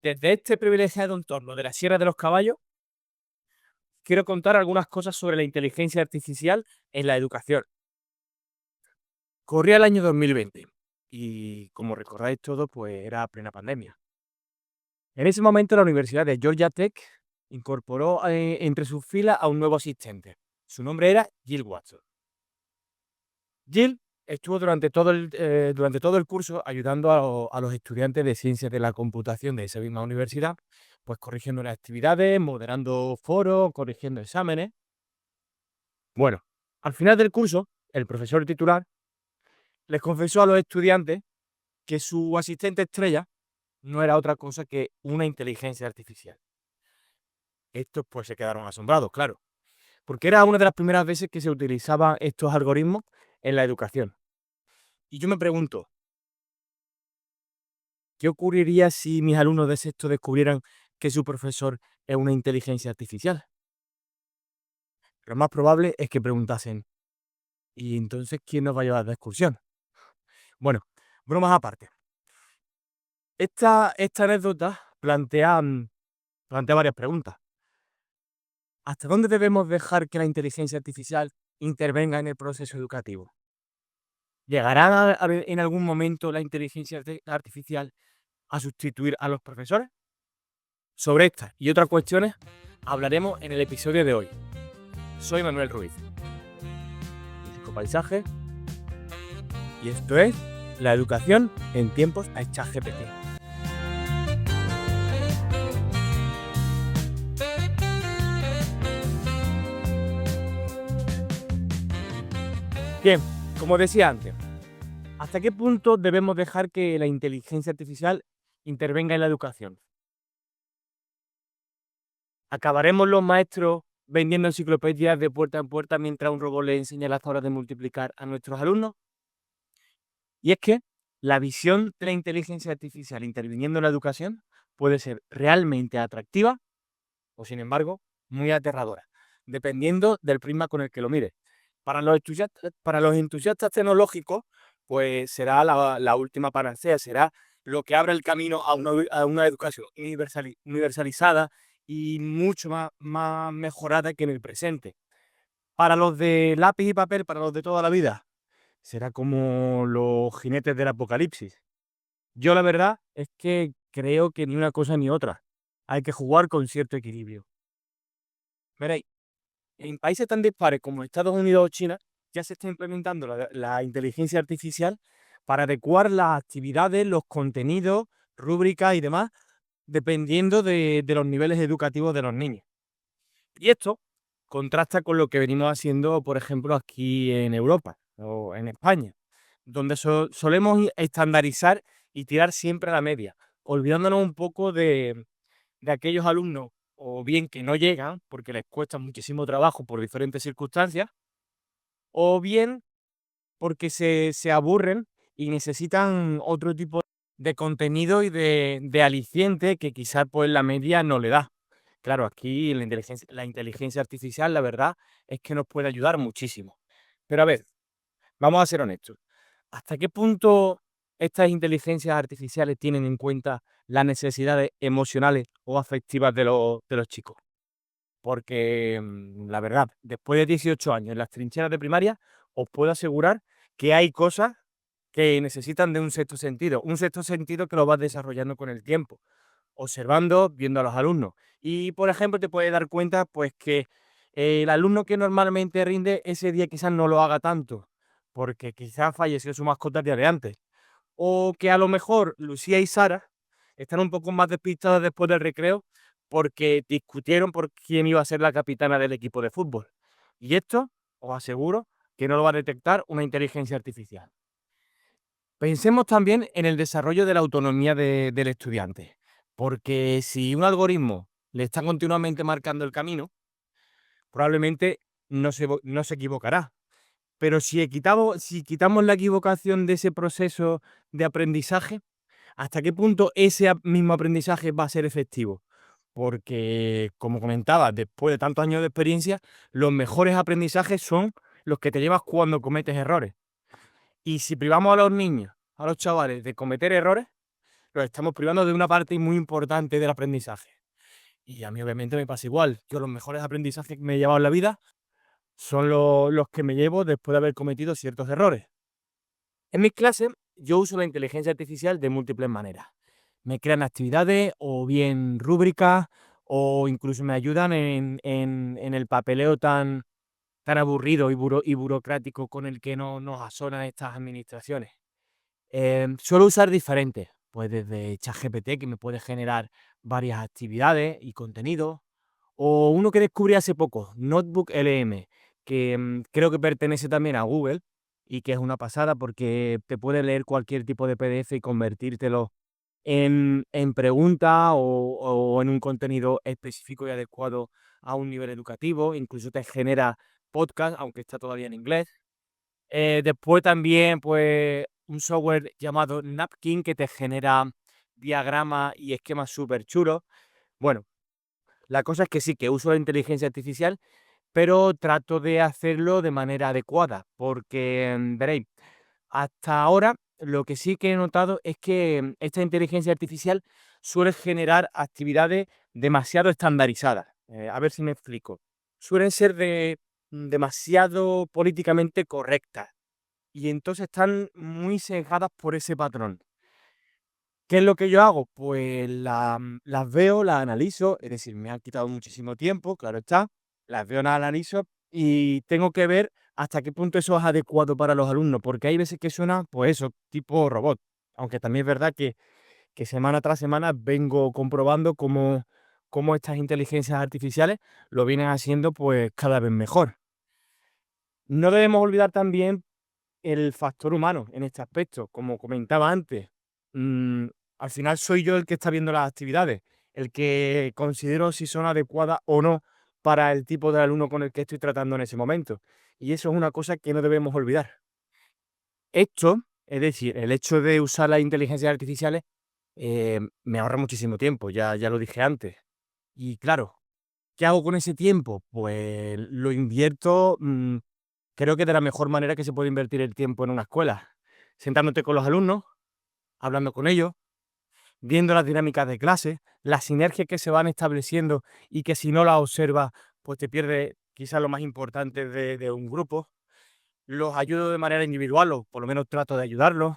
Desde este privilegiado entorno de la Sierra de los Caballos, quiero contar algunas cosas sobre la inteligencia artificial en la educación. Corría el año 2020 y, como recordáis todos, pues era plena pandemia. En ese momento, la Universidad de Georgia Tech incorporó entre sus filas a un nuevo asistente. Su nombre era Jill Watson. Jill estuvo durante todo el curso ayudando a los estudiantes de ciencias de la computación de esa misma universidad, pues corrigiendo las actividades, moderando foros, corrigiendo exámenes. Bueno, al final del curso, el profesor titular les confesó a los estudiantes que su asistente estrella no era otra cosa que una inteligencia artificial. Estos pues se quedaron asombrados, claro, porque era una de las primeras veces que se utilizaban estos algoritmos en la educación. Y yo me pregunto, ¿qué ocurriría si mis alumnos de sexto descubrieran que su profesor es una inteligencia artificial? Lo más probable es que preguntasen, ¿y entonces quién nos va a llevar de excursión? Bueno, bromas aparte. Esta anécdota plantea varias preguntas. ¿Hasta dónde debemos dejar que la inteligencia artificial intervenga en el proceso educativo? ¿Llegará en algún momento la inteligencia artificial a sustituir a los profesores? Sobre estas y otras cuestiones hablaremos en el episodio de hoy. Soy Manuel Ruiz, físico paisaje, y esto es la educación en tiempos a ChatGPT. Bien, como decía antes, ¿hasta qué punto debemos dejar que la inteligencia artificial intervenga en la educación? ¿Acabaremos los maestros vendiendo enciclopedias de puerta en puerta mientras un robot le enseña las tablas de multiplicar a nuestros alumnos? Y es que la visión de la inteligencia artificial interviniendo en la educación puede ser realmente atractiva o, sin embargo, muy aterradora, dependiendo del prisma con el que lo mires. Para los entusiastas tecnológicos, pues será la última panacea, será lo que abra el camino a una educación universalizada y mucho más mejorada que en el presente. Para los de lápiz y papel, para los de toda la vida, será como los jinetes del apocalipsis. Yo la verdad es que creo que ni una cosa ni otra. Hay que jugar con cierto equilibrio. Veréis, en países tan dispares como Estados Unidos o China, ya se está implementando la inteligencia artificial para adecuar las actividades, los contenidos, rúbricas y demás, dependiendo de los niveles educativos de los niños. Y esto contrasta con lo que venimos haciendo, por ejemplo, aquí en Europa o en España, donde solemos estandarizar y tirar siempre a la media, olvidándonos un poco de aquellos alumnos o bien que no llegan porque les cuesta muchísimo trabajo por diferentes circunstancias, o bien porque se aburren y necesitan otro tipo de contenido y de aliciente que quizás pues la media no le da. Claro, aquí la inteligencia artificial, la verdad, es que nos puede ayudar muchísimo. Pero a ver, vamos a ser honestos. ¿Hasta qué punto estas inteligencias artificiales tienen en cuenta las necesidades emocionales o afectivas de los chicos? Porque, la verdad, después de 18 años en las trincheras de primaria, os puedo asegurar que hay cosas que necesitan de un sexto sentido que lo vas desarrollando con el tiempo, observando, viendo a los alumnos. Y, por ejemplo, te puedes dar cuenta, pues, que el alumno que normalmente rinde, ese día quizás no lo haga tanto, porque quizás falleció su mascota el día de antes. O que a lo mejor Lucía y Sara están un poco más despistadas después del recreo porque discutieron por quién iba a ser la capitana del equipo de fútbol. Y esto, os aseguro, que no lo va a detectar una inteligencia artificial. Pensemos también en el desarrollo de la autonomía del estudiante, porque si un algoritmo le está continuamente marcando el camino, probablemente no se equivocará. Pero si quitamos la equivocación de ese proceso de aprendizaje, ¿hasta qué punto ese mismo aprendizaje va a ser efectivo? Porque, como comentaba, después de tantos años de experiencia, los mejores aprendizajes son los que te llevas cuando cometes errores. Y si privamos a los niños, a los chavales, de cometer errores, los estamos privando de una parte muy importante del aprendizaje. Y a mí obviamente me pasa igual. Yo los mejores aprendizajes que me he llevado en la vida son los que me llevo después de haber cometido ciertos errores. En mis clases yo uso la inteligencia artificial de múltiples maneras. Me crean actividades o bien rúbricas o incluso me ayudan en el papeleo tan aburrido y burocrático con el que nos asolan estas administraciones. Suelo usar diferentes, pues desde ChatGPT, que me puede generar varias actividades y contenidos, o uno que descubrí hace poco, Notebook LM, que creo que pertenece también a Google y que es una pasada porque te puede leer cualquier tipo de PDF y convertírtelo en preguntas o en un contenido específico y adecuado a un nivel educativo. Incluso te genera podcast, aunque está todavía en inglés. Después también, pues, un software llamado Napkin que te genera diagramas y esquemas súper chulos. Bueno, la cosa es que sí, que uso la inteligencia artificial, pero trato de hacerlo de manera adecuada, porque veréis, hasta ahora lo que sí que he notado es que esta inteligencia artificial suele generar actividades demasiado estandarizadas. A ver si me explico. Suelen ser demasiado políticamente correctas y entonces están muy sesgadas por ese patrón. ¿Qué es lo que yo hago? Pues las veo, las analizo, es decir, me ha quitado muchísimo tiempo, claro está, las veo, las analizo y tengo que ver hasta qué punto eso es adecuado para los alumnos, porque hay veces que suena, pues eso, tipo robot, aunque también es verdad que semana tras semana vengo comprobando cómo estas inteligencias artificiales lo vienen haciendo pues cada vez mejor. No debemos olvidar también el factor humano en este aspecto. Como comentaba antes, mm, al final soy yo el que está viendo las actividades, el que considero si son adecuadas o no para el tipo de alumno con el que estoy tratando en ese momento. Y eso es una cosa que no debemos olvidar. Esto, es decir, el hecho de usar las inteligencias artificiales me ahorra muchísimo tiempo, ya lo dije antes. Y claro, ¿qué hago con ese tiempo? Pues lo invierto. Creo que de la mejor manera que se puede invertir el tiempo en una escuela, sentándote con los alumnos, hablando con ellos, viendo las dinámicas de clase, las sinergias que se van estableciendo y que si no las observas, pues te pierdes quizás lo más importante de un grupo. Los ayudo de manera individual o por lo menos trato de ayudarlos.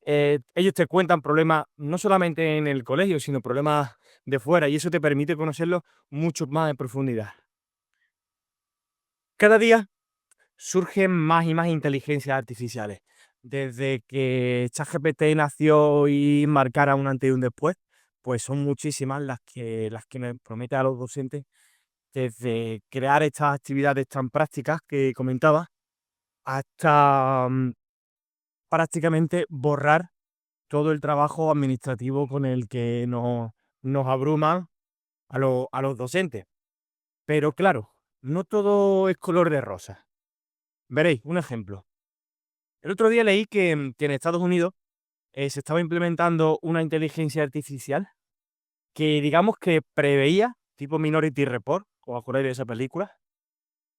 Ellos te cuentan problemas no solamente en el colegio, sino problemas de fuera y eso te permite conocerlos mucho más en profundidad. Cada día surgen más y más inteligencias artificiales. Desde que ChatGPT nació y marcara un antes y un después, pues son muchísimas las que nos promete a los docentes, desde crear estas actividades tan prácticas que comentaba, hasta prácticamente borrar todo el trabajo administrativo con el que nos abruman a los docentes. Pero claro, no todo es color de rosa. Veréis, un ejemplo. El otro día leí que en Estados Unidos se estaba implementando una inteligencia artificial que digamos que preveía, tipo Minority Report, ¿os acordáis de esa película?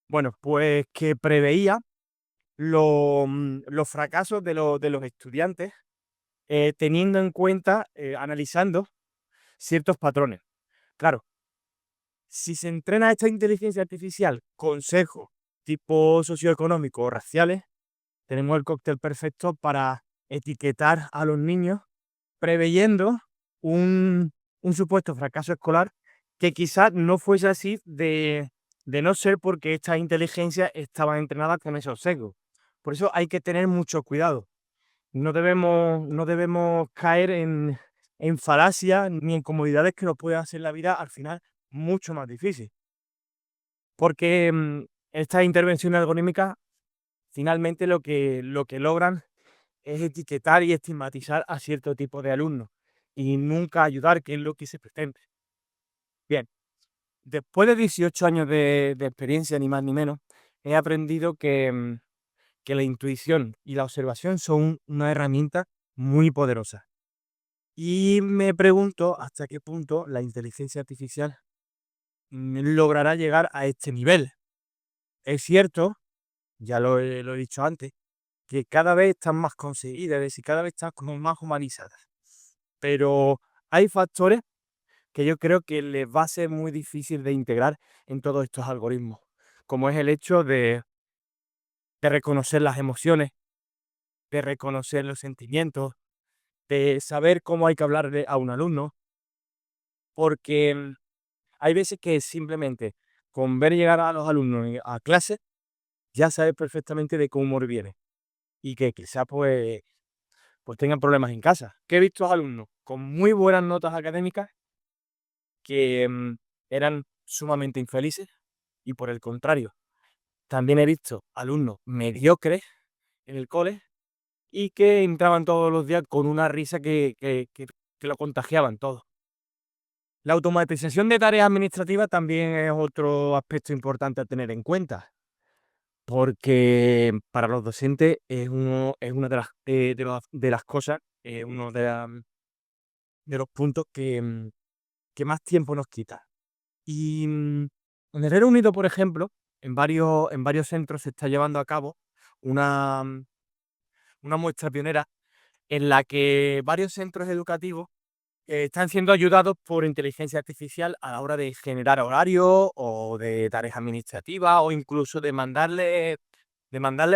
Bueno, pues que preveía los fracasos de los estudiantes teniendo en cuenta, analizando ciertos patrones. Claro, si se entrena esta inteligencia artificial con sesgos tipo socioeconómicos o raciales, tenemos el cóctel perfecto para etiquetar a los niños preveyendo un, un supuesto fracaso escolar que quizás no fuese así de no ser porque estas inteligencias estaban entrenadas con esos sesgos. Por eso hay que tener mucho cuidado. No debemos caer en falacias ni en comodidades que nos pueden hacer la vida al final mucho más difícil. Porque estas intervenciones algorítmicas finalmente lo que logran es etiquetar y estigmatizar a cierto tipo de alumnos y nunca ayudar, que es lo que se pretende. Bien, después de 18 años de experiencia, ni más ni menos, he aprendido que la intuición y la observación son una herramienta muy poderosa. Y me pregunto hasta qué punto la inteligencia artificial logrará llegar a este nivel. Es cierto, ya lo he dicho antes, que cada vez están más conseguidas, es decir, cada vez están como más humanizadas. Pero hay factores que yo creo que les va a ser muy difícil de integrar en todos estos algoritmos, como es el hecho de reconocer las emociones, de reconocer los sentimientos, de saber cómo hay que hablarle a un alumno, porque hay veces que simplemente con ver llegar a los alumnos a clase ya sabes perfectamente de qué humor viene y que quizás pues tengan problemas en casa. Que he visto alumnos con muy buenas notas académicas que eran sumamente infelices y por el contrario, también he visto alumnos mediocres en el cole y que entraban todos los días con una risa que lo contagiaban todo. La automatización de tareas administrativas también es otro aspecto importante a tener en cuenta, porque para los docentes es una de las cosas, uno de los puntos que más tiempo nos quita. Y en el Reino Unido, por ejemplo, en varios centros se está llevando a cabo una, una muestra pionera en la que varios centros educativos están siendo ayudados por inteligencia artificial a la hora de generar horarios o de tareas administrativas o incluso de mandarle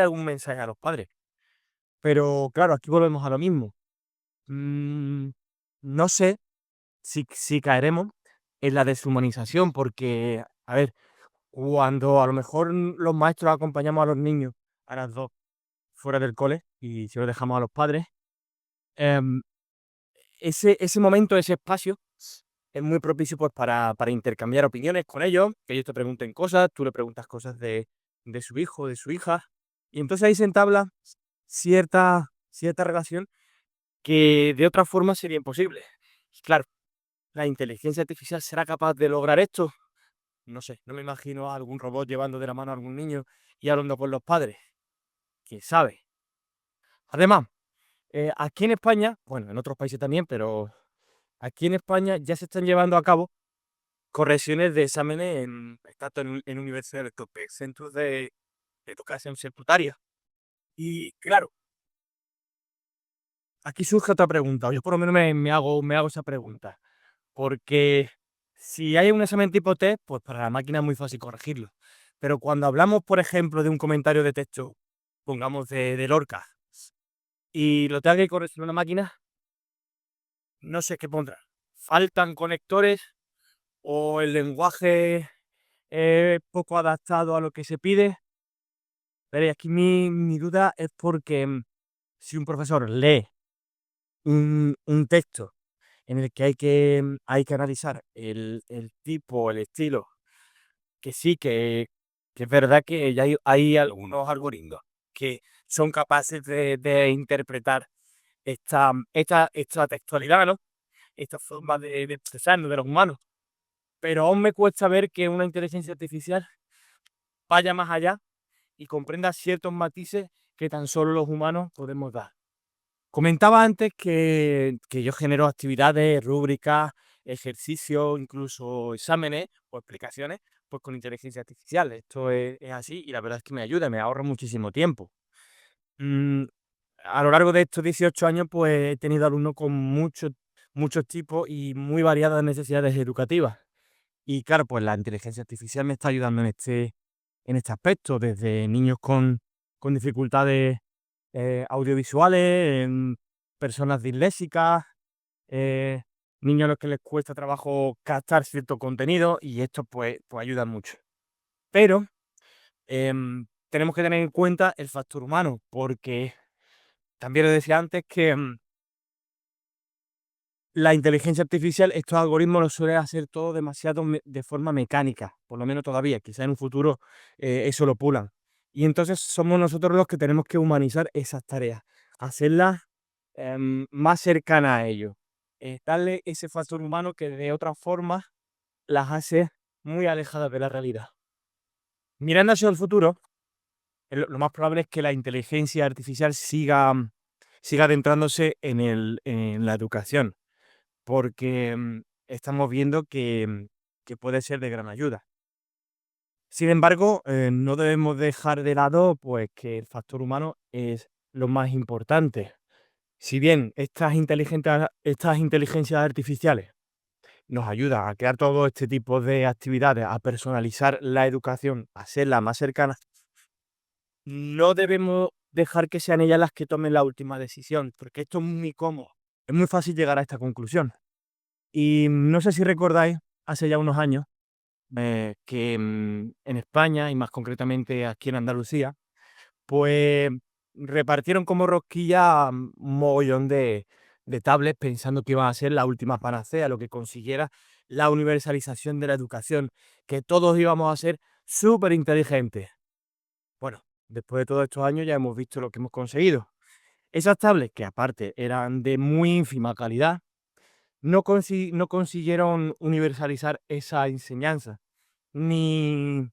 algún mensaje a los padres. Pero claro, aquí volvemos a lo mismo. Mm, no sé si caeremos en la deshumanización, porque, a ver, cuando a lo mejor los maestros acompañamos a los niños a las 2 fuera del cole y si los dejamos a los padres, em, ese momento, ese espacio es muy propicio pues para intercambiar opiniones con ellos, que ellos te pregunten cosas, tú le preguntas cosas de su hijo, de su hija, y entonces ahí se entabla cierta relación que de otra forma sería imposible. Y claro, ¿la inteligencia artificial será capaz de lograr esto? No sé, no me imagino a algún robot llevando de la mano a algún niño y hablando con los padres. ¿Quién sabe? Además, aquí en España, bueno, en otros países también, pero aquí en España ya se están llevando a cabo correcciones de exámenes tanto en universidades como en centros de educación secundaria. Y claro, aquí surge otra pregunta, o yo por lo menos me hago esa pregunta, porque si hay un examen tipo test, pues para la máquina es muy fácil corregirlo. Pero cuando hablamos, por ejemplo, de un comentario de texto, pongamos de Lorca, y lo tenga que corregir una máquina, no sé qué pondrá. ¿Faltan conectores o el lenguaje es poco adaptado a lo que se pide? Pero aquí mi duda es porque si un profesor lee un texto en el que hay que analizar el tipo, el estilo, que sí, que es verdad que ya hay algunos algoritmos que son capaces de interpretar esta textualidad, ¿no? Esta forma de expresarnos de los humanos. Pero aún me cuesta ver que una inteligencia artificial vaya más allá y comprenda ciertos matices que tan solo los humanos podemos dar. Comentaba antes que yo genero actividades, rúbricas, ejercicios, incluso exámenes o explicaciones, pues con inteligencia artificial. Esto es así y la verdad es que me ayuda, me ahorra muchísimo tiempo. Mm, a lo largo de estos 18 años, pues he tenido alumnos con muchos tipos y muy variadas necesidades educativas. Y claro, pues la inteligencia artificial me está ayudando en este aspecto, desde niños con dificultades audiovisuales, personas disléxicas, eh, niños a los que les cuesta trabajo captar cierto contenido y esto pues ayuda mucho. Pero tenemos que tener en cuenta el factor humano, porque también lo decía antes que la inteligencia artificial, estos algoritmos los suele hacer todo demasiado de forma mecánica, por lo menos todavía, quizá en un futuro eso lo pulan. Y entonces somos nosotros los que tenemos que humanizar esas tareas, hacerlas más cercanas a ellos, darle ese factor humano que de otra forma las hace muy alejadas de la realidad. Mirando hacia el futuro, lo más probable es que la inteligencia artificial siga adentrándose en la educación, porque estamos viendo que puede ser de gran ayuda. Sin embargo, no debemos dejar de lado pues, que el factor humano es lo más importante. Si bien estas inteligencias artificiales nos ayudan a crear todo este tipo de actividades, a personalizar la educación, a hacerla más cercana, no debemos dejar que sean ellas las que tomen la última decisión, porque esto es muy cómodo. Es muy fácil llegar a esta conclusión. Y no sé si recordáis, hace ya unos años, que en España, y más concretamente aquí en Andalucía, pues repartieron como rosquilla un mogollón de tablets pensando que iban a ser la última panacea, lo que consiguiera la universalización de la educación, que todos íbamos a ser súper inteligentes. Bueno, después de todos estos años ya hemos visto lo que hemos conseguido. Esas tablets, que aparte eran de muy ínfima calidad, no consiguieron universalizar esa enseñanza, ni,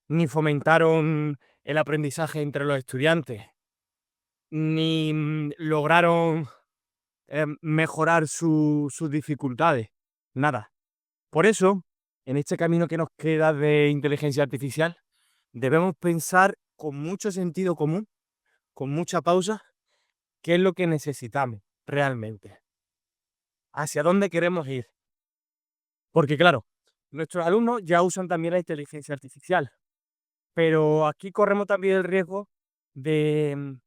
ni fomentaron el aprendizaje entre los estudiantes, ni lograron mejorar sus dificultades. Nada. Por eso, en este camino que nos queda de inteligencia artificial, debemos pensar con mucho sentido común, con mucha pausa, qué es lo que necesitamos realmente, hacia dónde queremos ir. Porque claro, nuestros alumnos ya usan también la inteligencia artificial, pero aquí corremos también el riesgo de,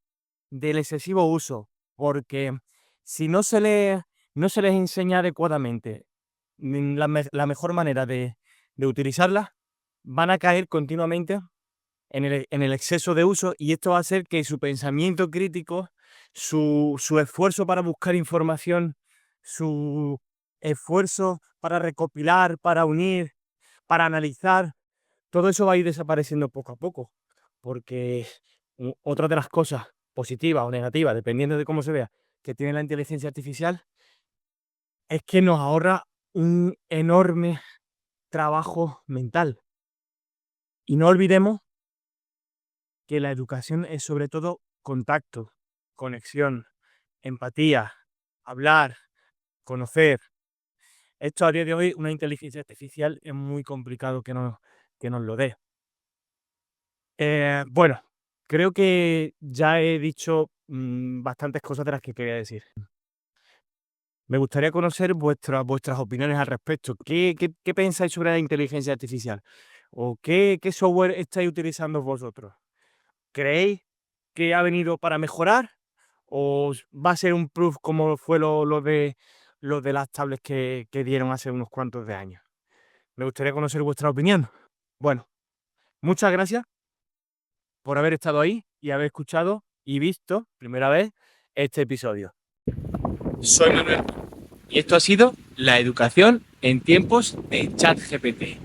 del excesivo uso, porque si no se les enseña adecuadamente la mejor manera de utilizarla, van a caer continuamente en el exceso de uso, y esto va a hacer que su pensamiento crítico, su esfuerzo para buscar información, su esfuerzo para recopilar, para unir, para analizar, todo eso va a ir desapareciendo poco a poco, porque otra de las cosas positivas o negativas, dependiendo de cómo se vea, que tiene la inteligencia artificial, es que nos ahorra un enorme trabajo mental. Y no olvidemos que la educación es sobre todo contacto, conexión, empatía, hablar, conocer. Esto a día de hoy, una inteligencia artificial es muy complicado que nos lo dé. Bueno, creo que ya he dicho bastantes cosas de las que quería decir. Me gustaría conocer vuestras opiniones al respecto. ¿Qué pensáis sobre la inteligencia artificial? ¿O qué software estáis utilizando vosotros? ¿Creéis que ha venido para mejorar? ¿O va a ser un plus como fue lo de las tablets que dieron hace unos cuantos de años? Me gustaría conocer vuestra opinión. Bueno, muchas gracias por haber estado ahí y haber escuchado y visto, primera vez, este episodio. Soy Manuel y esto ha sido la educación en tiempos de ChatGPT.